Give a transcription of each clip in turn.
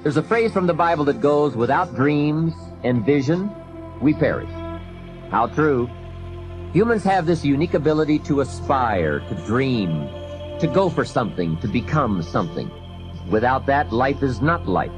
There's a phrase from the Bible that goes, without dreams and vision, we perish. How true. Humans have this unique ability to aspire, to dream, to go for something, to become something. Without that, life is not life.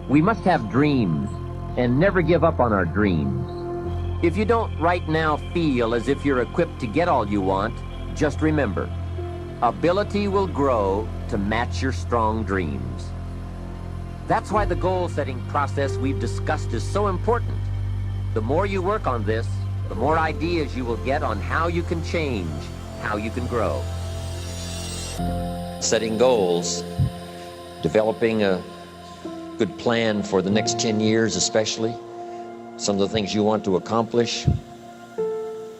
We must have dreams and never give up on our dreams. If you don't right now feel as if you're equipped to get all you want, just remember, ability will grow to match your strong dreams. That's why the goal-setting process we've discussed is so important. The more you work on this, the more ideas you will get on how you can change, how you can grow. Setting goals, developing a good plan for the next 10 years especially, some of the things you want to accomplish.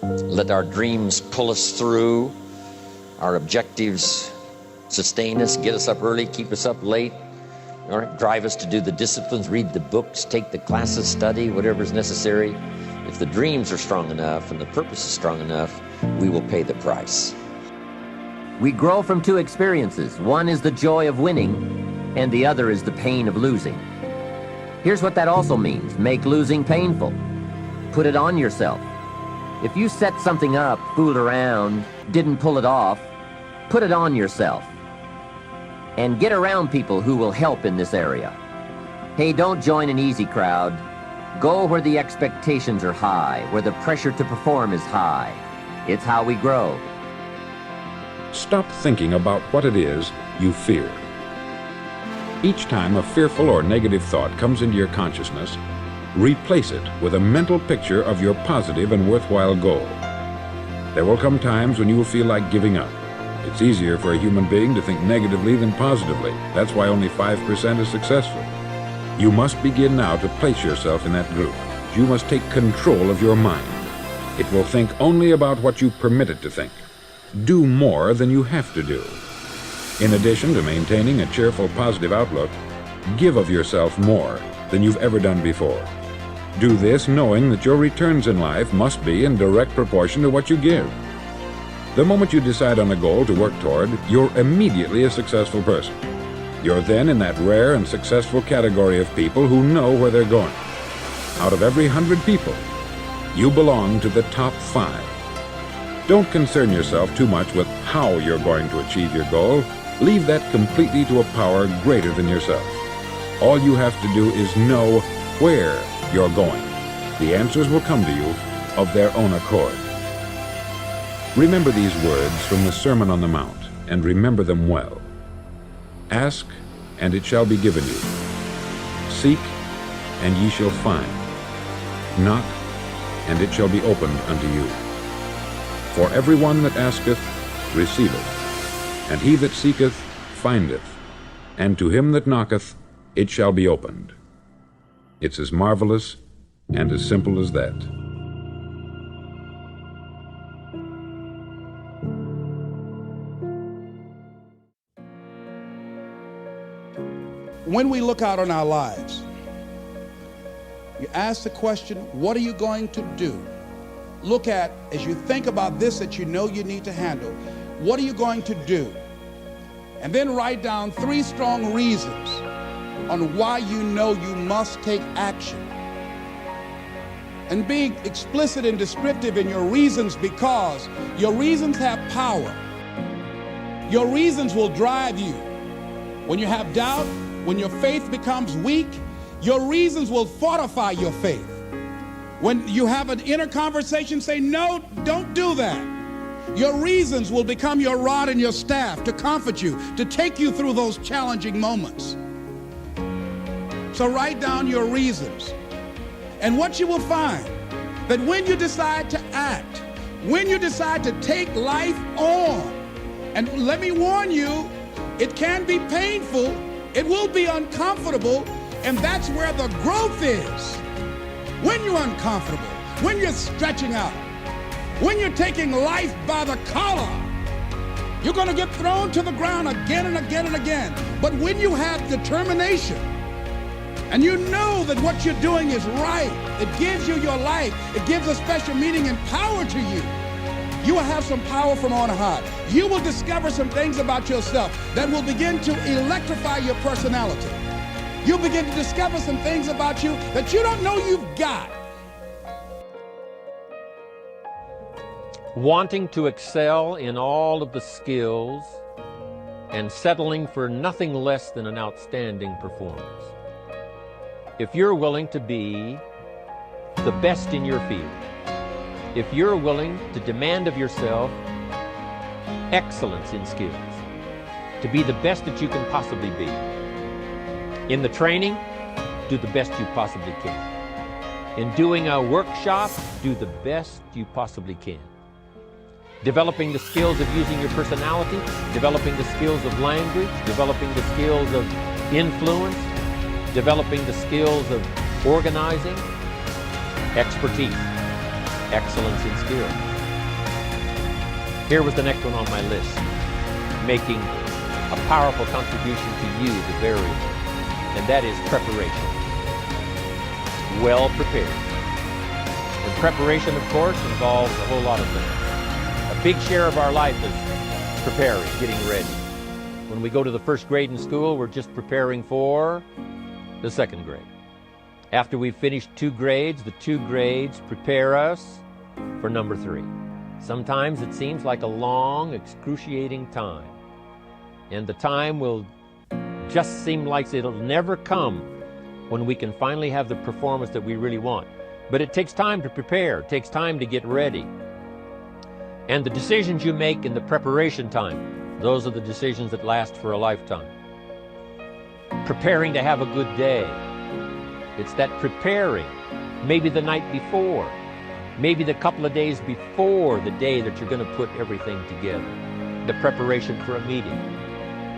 Let our dreams pull us through, our objectives sustain us, get us up early, keep us up late, all right, drive us to do the disciplines, read the books, take the classes, study, whatever is necessary. If the dreams are strong enough and the purpose is strong enough, we will pay the price. We grow from two experiences. One is the joy of winning, and the other is the pain of losing. Here's what that also means. Make losing painful. Put it on yourself. If you set something up, fooled around, didn't pull it off, put it on yourself. And get around people who will help in this area. Hey, don't join an easy crowd. Go where the expectations are high, where the pressure to perform is high. It's how we grow. Stop thinking about what it is you fear. Each time a fearful or negative thought comes into your consciousness, replace it with a mental picture of your positive and worthwhile goal. There will come times when you will feel like giving up. It's easier for a human being to think negatively than positively. That's why only 5% is successful. You must begin now to place yourself in that group. You must take control of your mind. It will think only about what you permit it to think. Do more than you have to do. In addition to maintaining a cheerful, positive outlook, give of yourself more than you've ever done before. Do this knowing that your returns in life must be in direct proportion to what you give. The moment you decide on a goal to work toward, you're immediately a successful person. You're then in that rare and successful category of people who know where they're going. Out of every 100 people, you belong to the top 5. Don't concern yourself too much with how you're going to achieve your goal. Leave that completely to a power greater than yourself. All you have to do is know where you're going. The answers will come to you of their own accord. Remember these words from the Sermon on the Mount, and remember them well. Ask, and it shall be given you. Seek, and ye shall find. Knock, and it shall be opened unto you. For every one that asketh receiveth, and he that seeketh findeth, and to him that knocketh it shall be opened. It's as marvelous and as simple as that. When we look out on our lives, you ask the question, what are you going to do? Look at, as you think about this that you know you need to handle, what are you going to do? And then write down 3 strong reasons on why you know you must take action. And be explicit and descriptive in your reasons, because your reasons have power. Your reasons will drive you. When you have doubt, when your faith becomes weak, your reasons will fortify your faith. When you have an inner conversation, say, no, don't do that. Your reasons will become your rod and your staff to comfort you, to take you through those challenging moments. So write down your reasons. And what you will find, that when you decide to act, when you decide to take life on, and let me warn you, it can be painful, it will be uncomfortable, and that's where the growth is. When you're uncomfortable, when you're stretching out, when you're taking life by the collar, you're going to get thrown to the ground again and again and again. But when you have determination, and you know that what you're doing is right, it gives you your life, it gives a special meaning and power to you. You will have some power from on high. You will discover some things about yourself that will begin to electrify your personality. You'll begin to discover some things about you that you don't know you've got. Wanting to excel in all of the skills and settling for nothing less than an outstanding performance. If you're willing to be the best in your field, if you're willing to demand of yourself excellence in skills, to be the best that you can possibly be. In the training, do the best you possibly can. In doing a workshop, do the best you possibly can. Developing the skills of using your personality, developing the skills of language, developing the skills of influence, developing the skills of organizing, expertise, excellence in skills. Here was the next one on my list, making a powerful contribution to you, the variable, and that is preparation. Well prepared. And preparation, of course, involves a whole lot of things. A big share of our life is preparing, getting ready. When we go to the first grade in school, we're just preparing for the second grade. After we've finished 2 grades, the 2 grades prepare us for number 3. Sometimes it seems like a long, excruciating time. And the time will just seem like it'll never come when we can finally have the performance that we really want. But it takes time to prepare. It takes time to get ready. And the decisions you make in the preparation time, those are the decisions that last for a lifetime. Preparing to have a good day. It's that preparing, maybe the night before, maybe the couple of days before the day that you're going to put everything together. The preparation for a meeting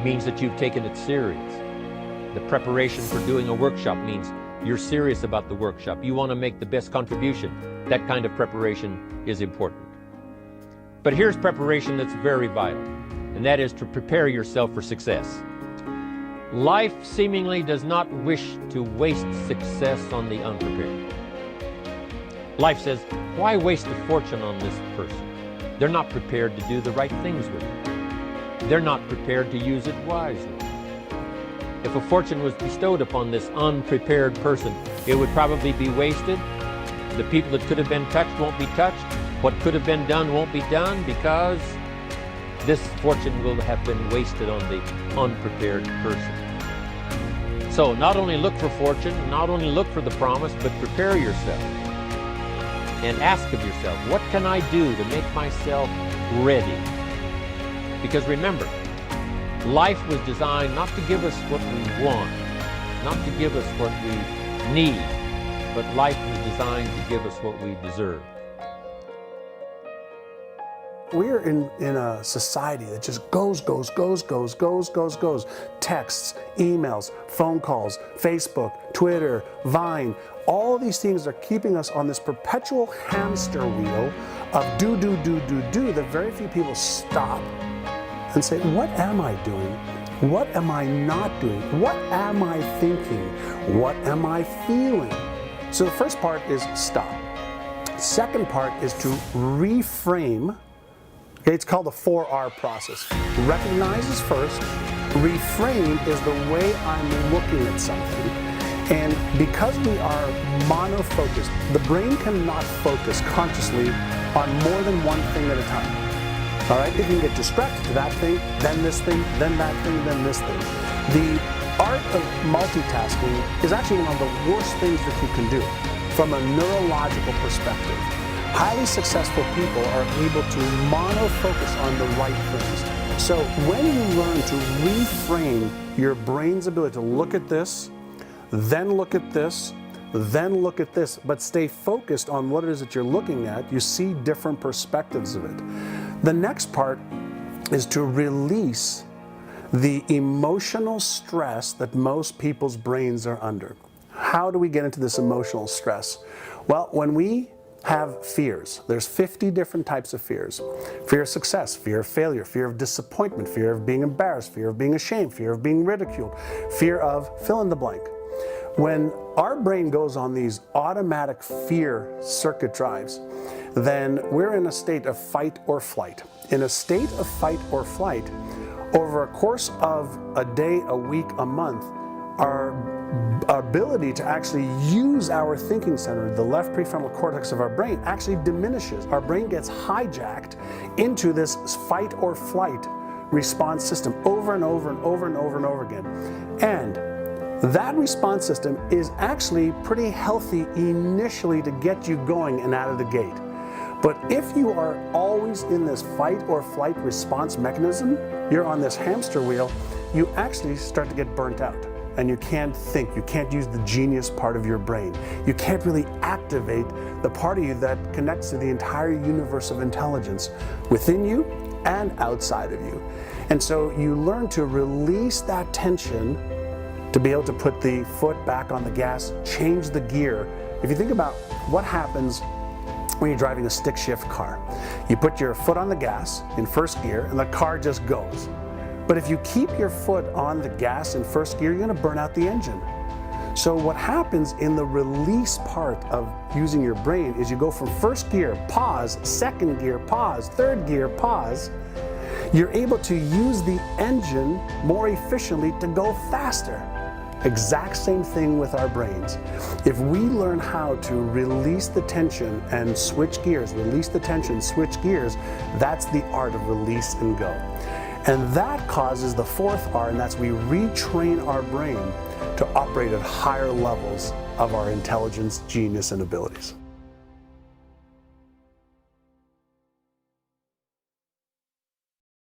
means that you've taken it serious. The preparation for doing a workshop means you're serious about the workshop. You want to make the best contribution. That kind of preparation is important. But here's preparation that's very vital, and that is to prepare yourself for success. Life seemingly does not wish to waste success on the unprepared. Life says, why waste a fortune on this person? They're not prepared to do the right things with it. They're not prepared to use it wisely. If a fortune was bestowed upon this unprepared person, it would probably be wasted. The people that could have been touched won't be touched. What could have been done won't be done because this fortune will have been wasted on the unprepared person. So not only look for fortune, not only look for the promise, but prepare yourself and ask of yourself, what can I do to make myself ready? Because remember, life was designed not to give us what we want, not to give us what we need, but life was designed to give us what we deserve. We're in a society that just goes. Texts, emails, phone calls, Facebook, Twitter, Vine. All these things are keeping us on this perpetual hamster wheel of do. That very few people stop and say, what am I doing? What am I not doing? What am I thinking? What am I feeling? So the first part is stop. Second part is to reframe. Okay, it's called the 4R process. Recognize is first. Reframe is the way I'm looking at something. And because we are monofocused, the brain cannot focus consciously on more than one thing at a time. All right, it can get distracted to that thing, then this thing, then that thing, then this thing. The art of multitasking is actually one of the worst things that you can do from a neurological perspective. Highly successful people are able to monofocus on the right things. So when you learn to reframe your brain's ability to look at this, then look at this, then look at this, but stay focused on what it is that you're looking at, you see different perspectives of it. The next part is to release the emotional stress that most people's brains are under. How do we get into this emotional stress? Well, when we have fears, there's 50 different types of fears. Fear of success, fear of failure, fear of disappointment, fear of being embarrassed, fear of being ashamed, fear of being ridiculed, fear of fill in the blank. When our brain goes on these automatic fear circuit drives, then we're in a state of fight or flight. In a state of fight or flight, over a course of a day, a week, a month, our ability to actually use our thinking center, the left prefrontal cortex of our brain, actually diminishes. Our brain gets hijacked into this fight or flight response system over and over and over and over and over again. And that response system is actually pretty healthy initially to get you going and out of the gate. But if you are always in this fight or flight response mechanism, you're on this hamster wheel, you actually start to get burnt out. And you can't think, you can't use the genius part of your brain. You can't really activate the part of you that connects to the entire universe of intelligence within you and outside of you. And so you learn to release that tension to be able to put the foot back on the gas, change the gear. If you think about what happens when you're driving a stick shift car, you put your foot on the gas in first gear and the car just goes. But if you keep your foot on the gas in first gear, you're going to burn out the engine. So what happens in the release part of using your brain is you go from first gear, pause, second gear, pause, third gear, pause. You're able to use the engine more efficiently to go faster. Exact same thing with our brains. If we learn how to release the tension and switch gears, release the tension, switch gears, that's the art of release and go. And that causes the fourth R, and that's we retrain our brain to operate at higher levels of our intelligence, genius, and abilities.